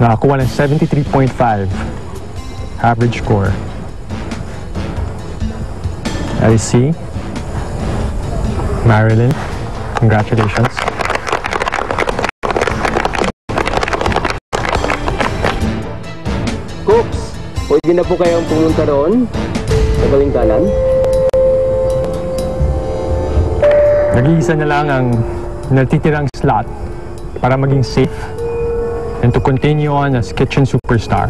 Nakakuha ng 73.5 average score. LC, Marilyn, congratulations. Cooks, pwede na po kayong pumunta doon sa gawing kanan. Nag-iisa na lang ang natitirang slot para maging safe and to continue on as kitchen superstar.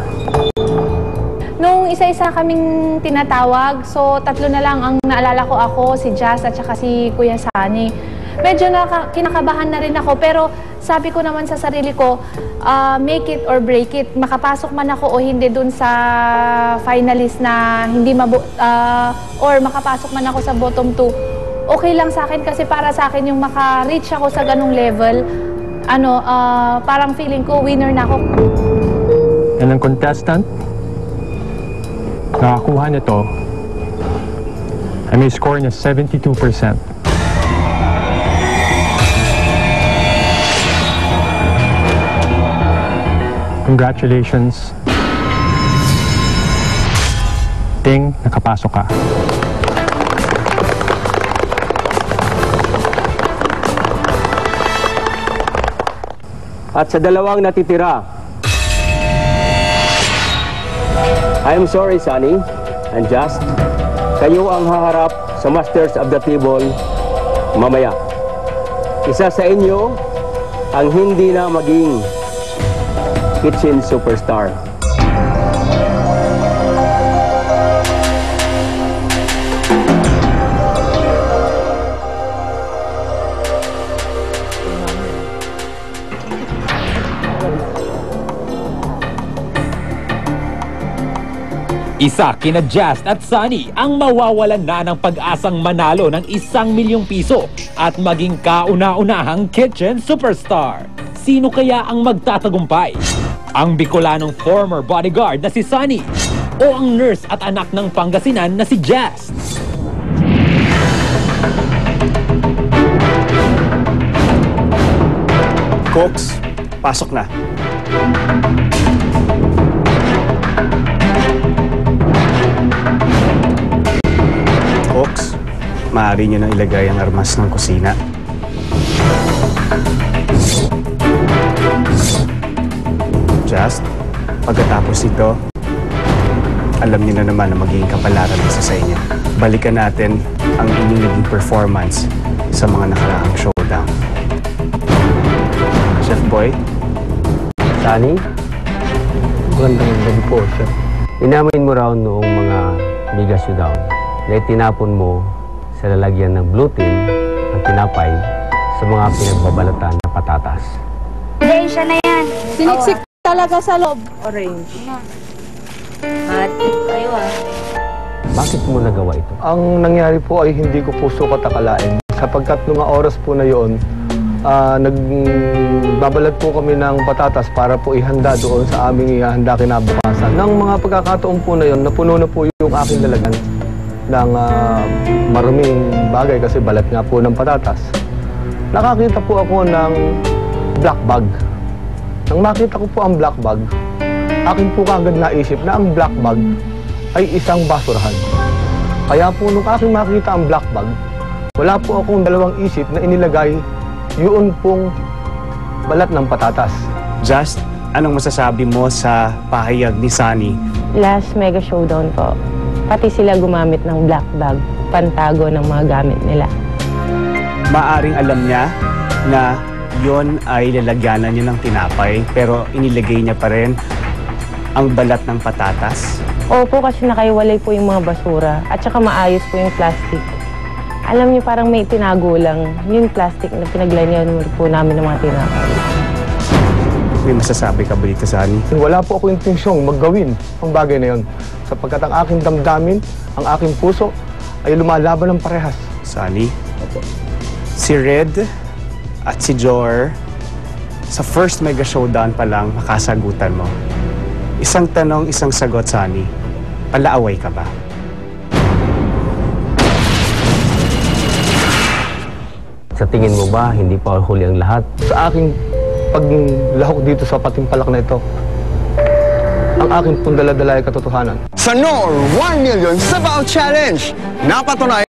Nung isa-isa kaming tinatawag, so tatlo na lang ang naalala ko, ako, si Jazz at saka si Kuya Sunny. Medyo kinakabahan na rin ako, pero sabi ko naman sa sarili ko, make it or break it. Makapasok man ako o hindi dun sa finalist na hindi or makapasok man ako sa bottom 2, okay lang sa akin kasi para sa akin yung maka-reach ako sa ganung level, parang feeling ko winner na ako. And ang contestant, nakakuha nito ay may score na 72%. Congratulations. Ting, nakapasok ka. At sa dalawang natitira, I'm sorry, Sunny and Just. Kayo ang haharap sa Masters of the Table mamaya. Isa sa inyo ang hindi na maging kitchen superstar. Isa kina Just at Sunny ang mawawalan na ng pag-asang manalo ng 1,000,000 piso at maging kauna-unahang kitchen superstar. Sino kaya ang magtatagumpay? Ang Bicolanong former bodyguard na si Sunny o ang nurse at anak ng Pangasinan na si Just? Cooks, pasok na. Cooks, maaari nyo nang ilagay ang armas ng kusina. Just, pagkatapos ito, alam niyo na naman na magiging kapalaran isa sa inyo. Balikan natin ang inyong naging performance sa mga nakaraang showdown. Chef Boy? Sunny? Magandang gabi po, Chef. Inamin mo raw noong mga mega showdown na itinapon mo sa lalagyan ng blue tin at tinapay sa mga pinagbabalatan na patatas. Hindi, siya na yan. Siniksik talaga sa loob. Orange. Matik kayo Bakit mo nagawa ito? Ang nangyari po ay hindi ko po sukat akalain. Sapagkat nung oras po na yun, nagbabalad po kami ng patatas para po ihanda doon sa aming ihanda kinabukasan. Nang mga pagkakataon po na yun, napuno na po yung aking lalagyan ng maraming bagay kasi balat nga po ng patatas. Nakakita po ako ng black bag. Nang makita ko po ang black bag, akin po kaagad naisip na ang black bag ay isang basurahan. Kaya po nung aking makita ang black bag, wala po akong dalawang isip na inilagay yun pong balat ng patatas. Just, anong masasabi mo sa pahayag ni Sunny? Last mega showdown po, pati sila gumamit ng black bag, pantago ng mga gamit nila. Maaring alam niya na yon ay lalagyanan niya ng tinapay, pero inilagay niya pa rin ang balat ng patatas? Opo, kasi nakaiwalay po yung mga basura at saka maayos po yung plastic. Alam niyo, parang may tinago lang yung plastic na pinaglanyan po namin ng mga tinapay. May masasabi ka ba dito, Sunny? Wala po ako intensyong maggawin ang bagay na yun. Sapagkat ang aking damdamin, ang aking puso, ay lumalaban ng parehas. Sunny, si Red at si Jor, sa first mega showdown pa lang, makasagutan mo. Isang tanong, isang sagot, Sunny. Palaaway ka ba? Sa tingin mo ba, hindi pa huli ang lahat? Sa aking paglahok dito sa patimpalak na ito, ang akin pong daladala ay katotohanan. Sa NOR 1 Million Sabaw Challenge, napatunay